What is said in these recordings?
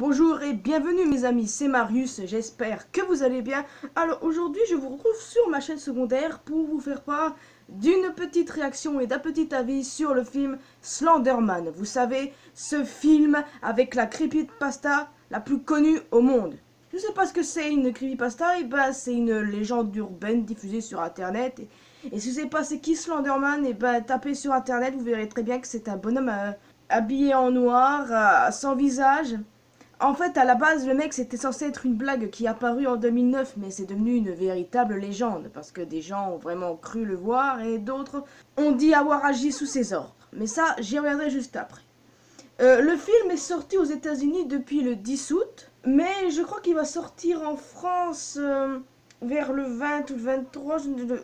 Bonjour et bienvenue mes amis, c'est Marius, j'espère que vous allez bien. Alors aujourd'hui je vous retrouve sur ma chaîne secondaire pour vous faire part d'une petite réaction et d'un petit avis sur le film Slenderman. Vous savez, ce film avec la creepypasta la plus connue au monde. Je sais pas ce que c'est une creepypasta, et ben c'est une légende urbaine diffusée sur internet. Et si vous savez pas c'est qui Slenderman, et ben tapez sur internet, vous verrez très bien que c'est un bonhomme habillé en noir, sans visage. En fait, à la base, le mec, c'était censé être une blague qui est apparue en 2009, mais c'est devenu une véritable légende, parce que des gens ont vraiment cru le voir, et d'autres ont dit avoir agi sous ses ordres. Mais ça, j'y reviendrai juste après. Le film est sorti aux États-Unis depuis le 10 août, mais je crois qu'il va sortir en France vers le 20 ou le 23,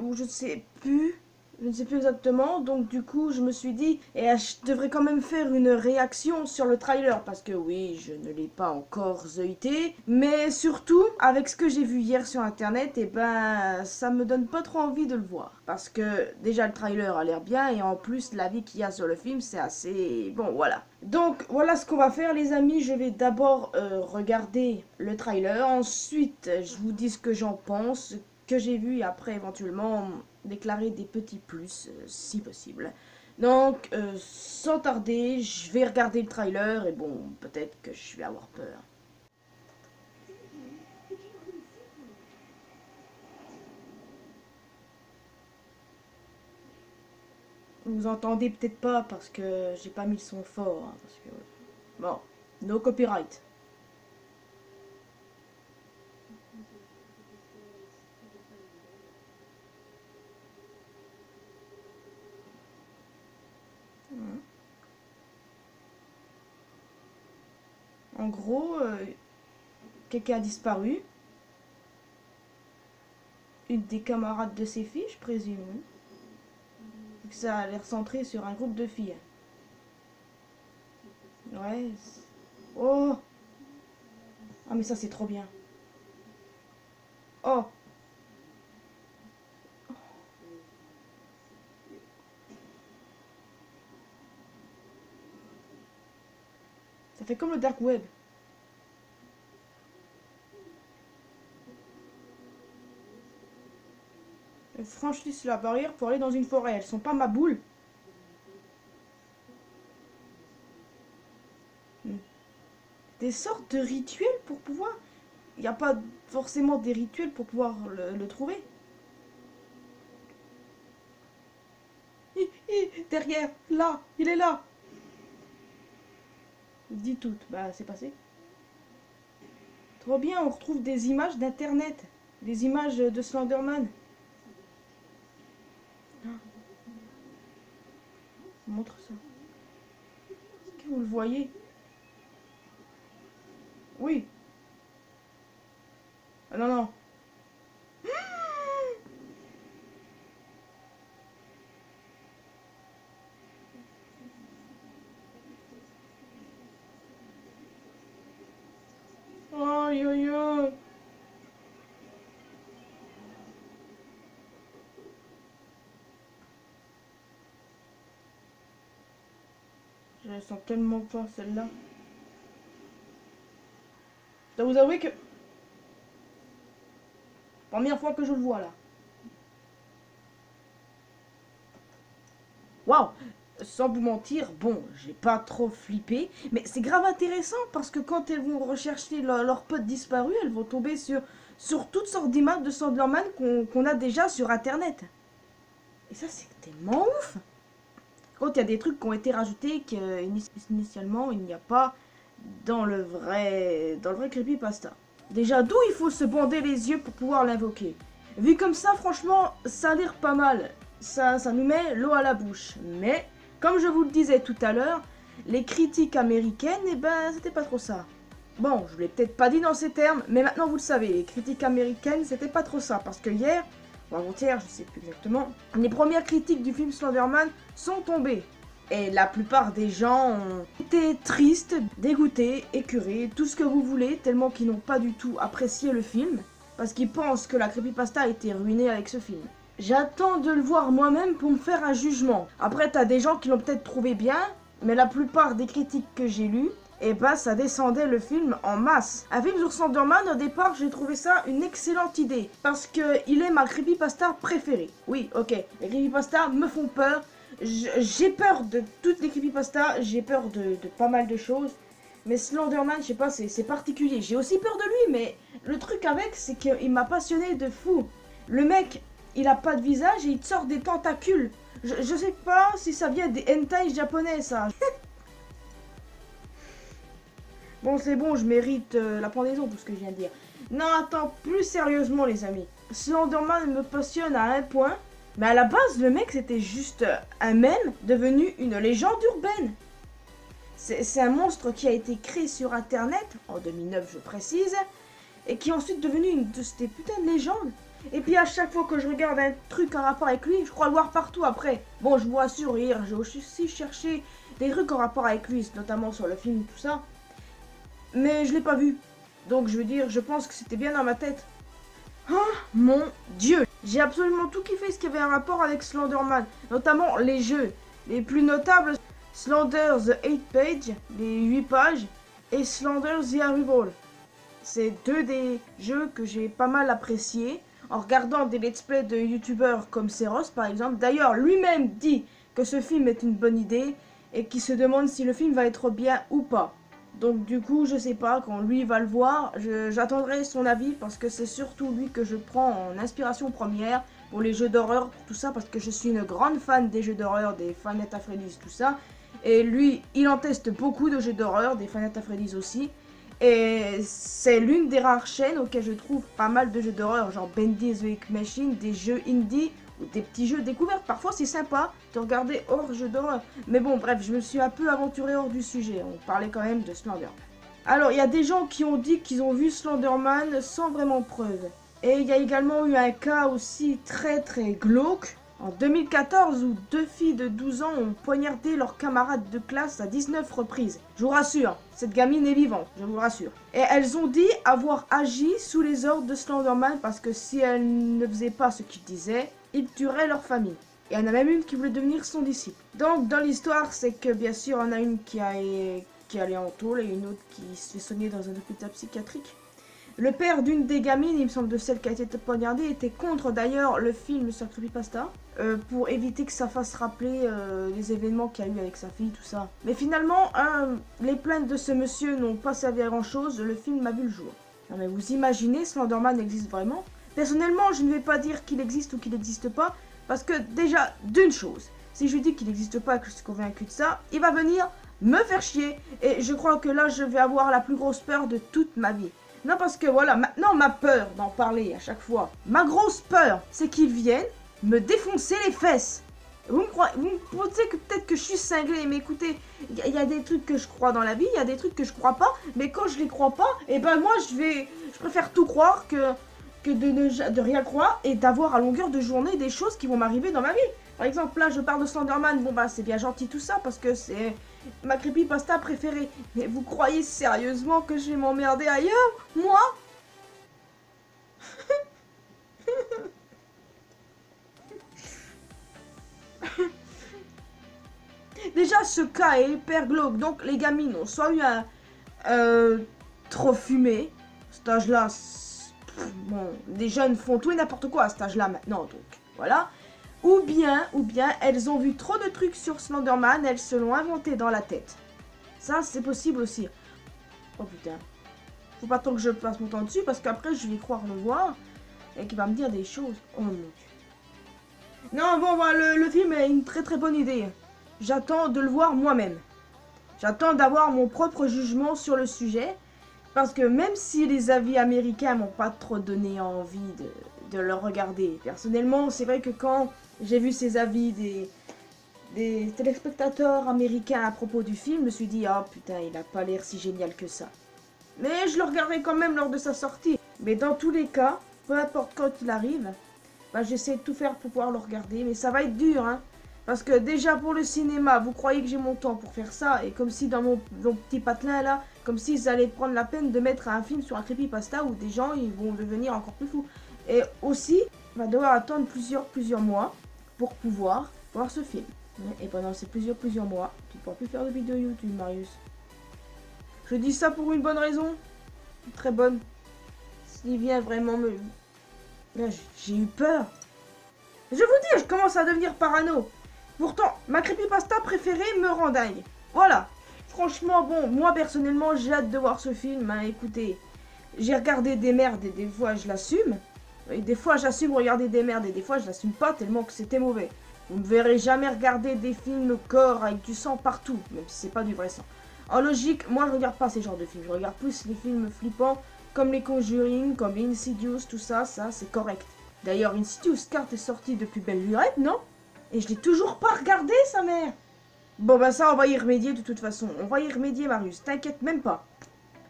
ou je ne sais plus. Je ne sais plus exactement, donc du coup je me suis dit, je devrais quand même faire une réaction sur le trailer, parce que oui, je ne l'ai pas encore zeuté, mais surtout, avec ce que j'ai vu hier sur internet, et ben ça me donne pas trop envie de le voir, parce que déjà le trailer a l'air bien, et en plus l'avis qu'il y a sur le film c'est assez... bon voilà. Donc voilà ce qu'on va faire les amis, je vais d'abord regarder le trailer, ensuite je vous dis ce que j'en pense, que j'ai vu, et après éventuellement déclarer des petits plus si possible. Donc sans tarder, je vais regarder le trailer et bon, peut-être que je vais avoir peur. Vous entendez peut-être pas parce que j'ai pas mis le son fort, hein, parce que bon, no copyright. En gros, quelqu'un a disparu. Une des camarades de ses filles, je présume. Ça a l'air centré sur un groupe de filles. Ouais. Oh! Ah mais ça c'est trop bien. Oh! Ça fait comme le dark web. Elles franchissent la barrière pour aller dans une forêt. Elles sont pas ma boule. Des sortes de rituels pour pouvoir... Il n'y a pas forcément des rituels pour pouvoir le trouver. Derrière, là, il est là. Dit tout, bah c'est passé. Trop bien, on retrouve des images d'internet. Des images de Slenderman. Montre ça. Est-ce que vous le voyez? Oui. Ah non, non. Aïe, aïe, aïe. Je la sens tellement pas celle-là. Je dois vous avouer que... première fois que je le vois là. Waouh! Sans vous mentir, bon, j'ai pas trop flippé, mais c'est grave intéressant parce que quand elles vont rechercher leurs potes disparus, elles vont tomber sur toutes sortes d'images de Slenderman qu'on a déjà sur internet. Et ça, c'est tellement ouf! Quand il y a des trucs qui ont été rajoutés qu'initialement il n'y a pas dans le vrai creepypasta. Déjà, d'où il faut se bander les yeux pour pouvoir l'invoquer. Vu comme ça, franchement, ça a l'air pas mal. Ça nous met l'eau à la bouche. Mais, comme je vous le disais tout à l'heure, les critiques américaines, eh ben, c'était pas trop ça. Bon, je l'ai peut-être pas dit dans ces termes, mais maintenant vous le savez, les critiques américaines, c'était pas trop ça. Parce que hier, ou avant-hier, je sais plus exactement, les premières critiques du film Slenderman sont tombées. Et la plupart des gens ont été tristes, dégoûtés, écœurés, tout ce que vous voulez, tellement qu'ils n'ont pas du tout apprécié le film, parce qu'ils pensent que la creepypasta a été ruinée avec ce film. J'attends de le voir moi-même pour me faire un jugement. Après, t'as des gens qui l'ont peut-être trouvé bien, mais la plupart des critiques que j'ai lues, et bah ça descendait le film en masse. Un film sur Slenderman, au départ, j'ai trouvé ça une excellente idée, parce que il est ma creepypasta préférée. Oui, ok, les creepypastas me font peur. J'ai peur de toutes les creepypastas, j'ai peur de pas mal de choses. Mais Slenderman, je sais pas, c'est particulier. J'ai aussi peur de lui, mais le truc avec, c'est qu'il m'a passionné de fou. Le mec, il a pas de visage et il te sort des tentacules. Je sais pas si ça vient des hentai japonais, ça. Bon, c'est bon, je mérite la pendaison pour ce que je viens de dire. Non, attends, plus sérieusement, les amis. Slenderman me passionne à un point. Mais à la base, le mec, c'était juste un mème devenu une légende urbaine. C'est un monstre qui a été créé sur Internet, en 2009 je précise, et qui est ensuite devenu une de ces putains de légendes. Et puis à chaque fois que je regarde un truc en rapport avec lui, je crois le voir partout après. Bon, je vous rassure, hier j'ai aussi cherché des trucs en rapport avec lui, notamment sur le film, tout ça. Mais je l'ai pas vu. Donc je veux dire, je pense que c'était bien dans ma tête. Oh mon dieu! J'ai absolument tout kiffé ce qui avait un rapport avec Slenderman, notamment les jeux. Les plus notables, Slender The 8 Page, les 8 pages, et Slender The Arrival. C'est deux des jeux que j'ai pas mal appréciés en regardant des let's play de youtubeurs comme Seros par exemple. D'ailleurs, lui-même dit que ce film est une bonne idée et qu'il se demande si le film va être bien ou pas. Donc du coup, je sais pas, quand lui va le voir, j'attendrai son avis parce que c'est surtout lui que je prends en inspiration première pour les jeux d'horreur, tout ça, parce que je suis une grande fan des jeux d'horreur, des Five Nights at Freddy's, tout ça. Et lui, il en teste beaucoup de jeux d'horreur, des Five Nights at Freddy's aussi. Et c'est l'une des rares chaînes auxquelles je trouve pas mal de jeux d'horreur, genre Bendy the Ink Machine, des jeux indie ou des petits jeux découvertes. Parfois c'est sympa de regarder hors jeu d'horreur. Mais bon, bref, je me suis un peu aventuré hors du sujet. On parlait quand même de Slenderman. Alors, il y a des gens qui ont dit qu'ils ont vu Slenderman sans vraiment preuve. Et il y a également eu un cas aussi très glauque. En 2014, où deux filles de 12 ans ont poignardé leur camarade de classe à 19 reprises. Je vous rassure, cette gamine est vivante, je vous rassure. Et elles ont dit avoir agi sous les ordres de Slenderman parce que si elles ne faisaient pas ce qu'il disait, il tuerait leur famille. Et il y en a même une qui voulait devenir son disciple. Donc dans l'histoire, c'est que bien sûr, on a une qui allait en tôle et une autre qui se fait soigner dans un hôpital psychiatrique. Le père d'une des gamines, il me semble de celle qui a été poignardée, était contre d'ailleurs le film sur Creepypasta, pour éviter que ça fasse rappeler les événements qu'il y a eu avec sa fille, tout ça. Mais finalement, les plaintes de ce monsieur n'ont pas servi à grand chose, le film a vu le jour. Non mais vous imaginez, Slenderman existe vraiment? Personnellement, je ne vais pas dire qu'il existe ou qu'il n'existe pas, parce que déjà, d'une chose, si je lui dis qu'il n'existe pas et que je suis convaincu de ça, il va venir me faire chier, et je crois que là, je vais avoir la plus grosse peur de toute ma vie. Non, parce que voilà, maintenant ma peur d'en parler à chaque fois, ma grosse peur, c'est qu'ils viennent me défoncer les fesses. Vous me pensez que peut-être que je suis cinglée, mais écoutez, il y a des trucs que je crois dans la vie, il y a des trucs que je crois pas, mais quand je les crois pas, et ben moi je préfère tout croire que de rien croire et d'avoir à longueur de journée des choses qui vont m'arriver dans ma vie. Par exemple, là, je parle de Slenderman, bon bah c'est bien gentil tout ça, parce que c'est ma creepypasta préférée. Mais vous croyez sérieusement que je vais m'emmerder ailleurs, moi? Déjà, ce cas est hyper glauque, donc les gamines ont soit eu un trop fumé, cet âge-là, bon, les jeunes font tout et n'importe quoi à cet âge-là maintenant, donc voilà. Ou bien, elles ont vu trop de trucs sur Slenderman, elles se l'ont inventé dans la tête. Ça, c'est possible aussi. Oh putain. Faut pas tant que je passe mon temps dessus, parce qu'après, je vais croire le voir, et qu'il va me dire des choses. Oh mon dieu. Non, bon, voilà, le film est une très bonne idée. J'attends de le voir moi-même. J'attends d'avoir mon propre jugement sur le sujet, parce que même si les avis américains m'ont pas trop donné envie de le regarder, personnellement, c'est vrai que quand j'ai vu ces avis des téléspectateurs américains à propos du film, je me suis dit, ah putain, il a pas l'air si génial que ça. Mais je le regarderai quand même lors de sa sortie. Mais dans tous les cas, peu importe quand il arrive, bah, j'essaie de tout faire pour pouvoir le regarder, mais ça va être dur, hein. Parce que déjà pour le cinéma, vous croyez que j'ai mon temps pour faire ça, et comme si dans mon petit patelin là, comme s'ils allaient prendre la peine de mettre un film sur un creepypasta où des gens ils vont devenir encore plus fous. Et aussi, on va devoir attendre plusieurs mois pour pouvoir voir ce film. Et pendant ces plusieurs mois, tu ne pourras plus faire de vidéos YouTube, Marius. Je dis ça pour une bonne raison. Très bonne. S'il vient vraiment me... Là, j'ai eu peur. Je vous dis, je commence à devenir parano. Pourtant, ma creepypasta préférée me rend dingue. Voilà. Franchement, bon, moi personnellement, j'ai hâte de voir ce film. Hein. Écoutez, j'ai regardé des merdes et des fois je l'assume. Et des fois j'assume regarder des merdes et des fois je l'assume pas tellement que c'était mauvais. Vous ne me verrez jamais regarder des films corps avec du sang partout, même si c'est pas du vrai sang. En logique, moi je regarde pas ces genres de films. Je regarde plus les films flippants comme les Conjuring, comme Insidious, tout ça, ça c'est correct. D'ailleurs, Insidious 4 est sorti depuis belle lurette, non? Et je l'ai toujours pas regardé, sa mère. Bon bah ça, on va y remédier de toute façon. On va y remédier, Marius, t'inquiète même pas.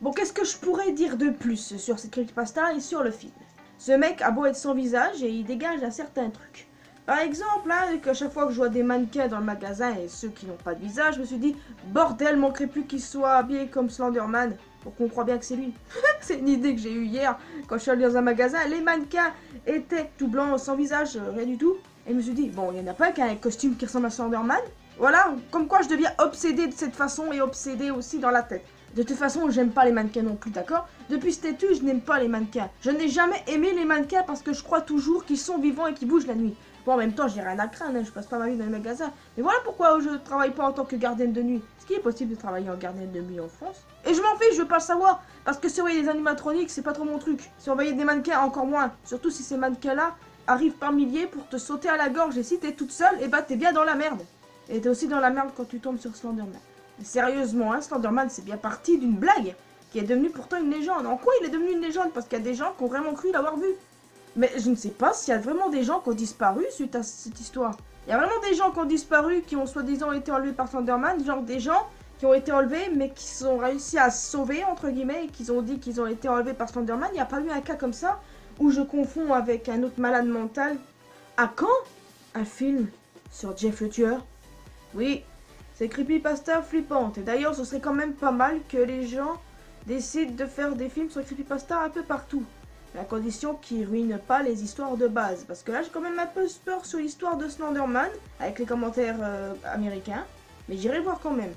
Bon, qu'est-ce que je pourrais dire de plus sur cette creepypasta et sur le film? Ce mec a beau être sans visage et il dégage un certain truc. Par exemple, hein, qu'à chaque fois que je vois des mannequins dans le magasin et ceux qui n'ont pas de visage, je me suis dit, bordel, manquerait plus qu'il soit habillé comme Slenderman pour qu'on croit bien que c'est lui. C'est une idée que j'ai eue hier quand je suis allée dans un magasin. Les mannequins étaient tout blancs, sans visage, rien du tout. Et je me suis dit, bon, il n'y en a pas qu'un un costume qui ressemble à Slenderman. Voilà, comme quoi je deviens obsédée de cette façon et obsédée aussi dans la tête. De toute façon, j'aime pas les mannequins non plus, d'accord? Depuis cet été, je n'aime pas les mannequins. Je n'ai jamais aimé les mannequins parce que je crois toujours qu'ils sont vivants et qu'ils bougent la nuit. Bon, en même temps, j'ai rien à craindre, hein, je passe pas ma vie dans les magasins. Mais voilà pourquoi je travaille pas en tant que gardienne de nuit. Est-ce qu'il est possible de travailler en gardienne de nuit en France? Et je m'en fiche, je veux pas le savoir. Parce que surveiller les animatroniques, c'est pas trop mon truc. Surveiller des mannequins, encore moins. Surtout si ces mannequins-là arrivent par milliers pour te sauter à la gorge. Et si t'es toute seule, et bah t'es bien dans la merde. Et t'es aussi dans la merde quand tu tombes sur Slenderman. Mais sérieusement, hein, Slenderman, c'est bien parti d'une blague qui est devenue pourtant une légende. En quoi il est devenu une légende? Parce qu'il y a des gens qui ont vraiment cru l'avoir vu. Mais je ne sais pas s'il y a vraiment des gens qui ont disparu suite à cette histoire. Il y a vraiment des gens qui ont disparu, qui ont soi-disant été enlevés par Slenderman, genre des gens qui ont été enlevés mais qui ont réussi à se sauver, entre guillemets, et qui ont dit qu'ils ont été enlevés par Slenderman. Il n'y a pas eu un cas comme ça où je confonds avec un autre malade mental. À quand un film sur Jeff le tueur? Oui, c'est creepypasta flippante. Et d'ailleurs, ce serait quand même pas mal que les gens décident de faire des films sur creepypasta un peu partout. À condition qu'ils ruinent pas les histoires de base. Parce que là, j'ai quand même un peu peur sur l'histoire de Slenderman, avec les commentaires américains. Mais j'irai voir quand même.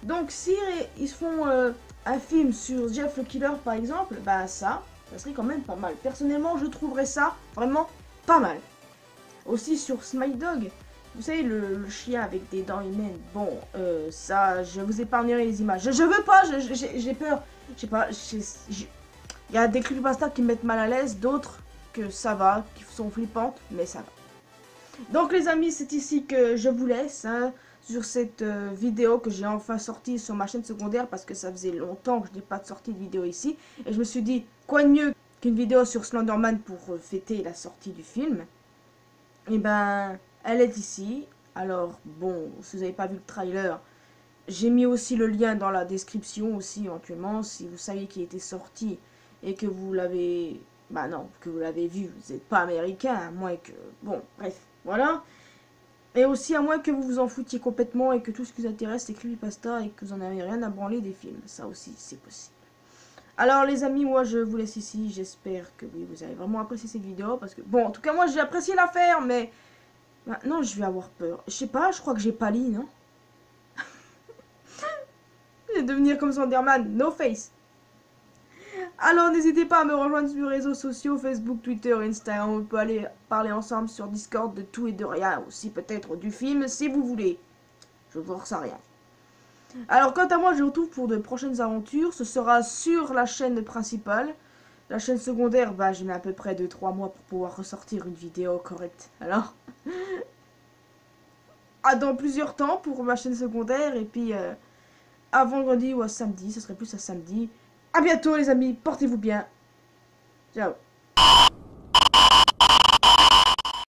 Donc, si ils font un film sur Jeff le Killer, par exemple, bah ça serait quand même pas mal. Personnellement, je trouverais ça vraiment pas mal. Aussi sur Smile Dog. Vous savez, le chien avec des dents humaines. Bon, ça, je vous épargnerai les images. Je veux pas, j'ai peur. Je sais pas, il y a des creepypastas qui me mettent mal à l'aise, d'autres que ça va, qui sont flippantes, mais ça va. Donc les amis, c'est ici que je vous laisse, hein, sur cette vidéo que j'ai enfin sortie sur ma chaîne secondaire, parce que ça faisait longtemps que je n'ai pas de sortie de vidéo ici. Et je me suis dit, quoi de mieux qu'une vidéo sur Slenderman pour fêter la sortie du film? Et ben, elle est ici. Alors, bon, si vous n'avez pas vu le trailer, j'ai mis aussi le lien dans la description aussi, éventuellement, si vous saviez qu'il était sorti et que vous l'avez... Bah non, que vous l'avez vu, vous n'êtes pas américain, à moins que... Bon, bref, voilà. Et aussi à moins que vous vous en foutiez complètement et que tout ce qui vous intéresse c'est creepypasta et que vous en avez rien à branler des films. Ça aussi, c'est possible. Alors les amis, moi je vous laisse ici. J'espère que oui, vous avez vraiment apprécié cette vidéo. Parce que, bon, en tout cas moi j'ai apprécié l'affaire, mais... Maintenant je vais avoir peur. Je sais pas, je crois que j'ai pâli, non? Je vais devenir comme Slenderman, no face. Alors n'hésitez pas à me rejoindre sur les réseaux sociaux, Facebook, Twitter, Instagram. On peut aller parler ensemble sur Discord de tout et de rien. Aussi peut-être du film si vous voulez. Je ne force à rien. Alors quant à moi, je vous retrouve pour de prochaines aventures. Ce sera sur la chaîne principale. La chaîne secondaire, bah je mets à peu près 2-3 mois pour pouvoir ressortir une vidéo correcte. Alors, dans plusieurs temps pour ma chaîne secondaire. Et puis à vendredi ou à samedi, ce serait plus à samedi. A bientôt les amis, portez-vous bien. Ciao.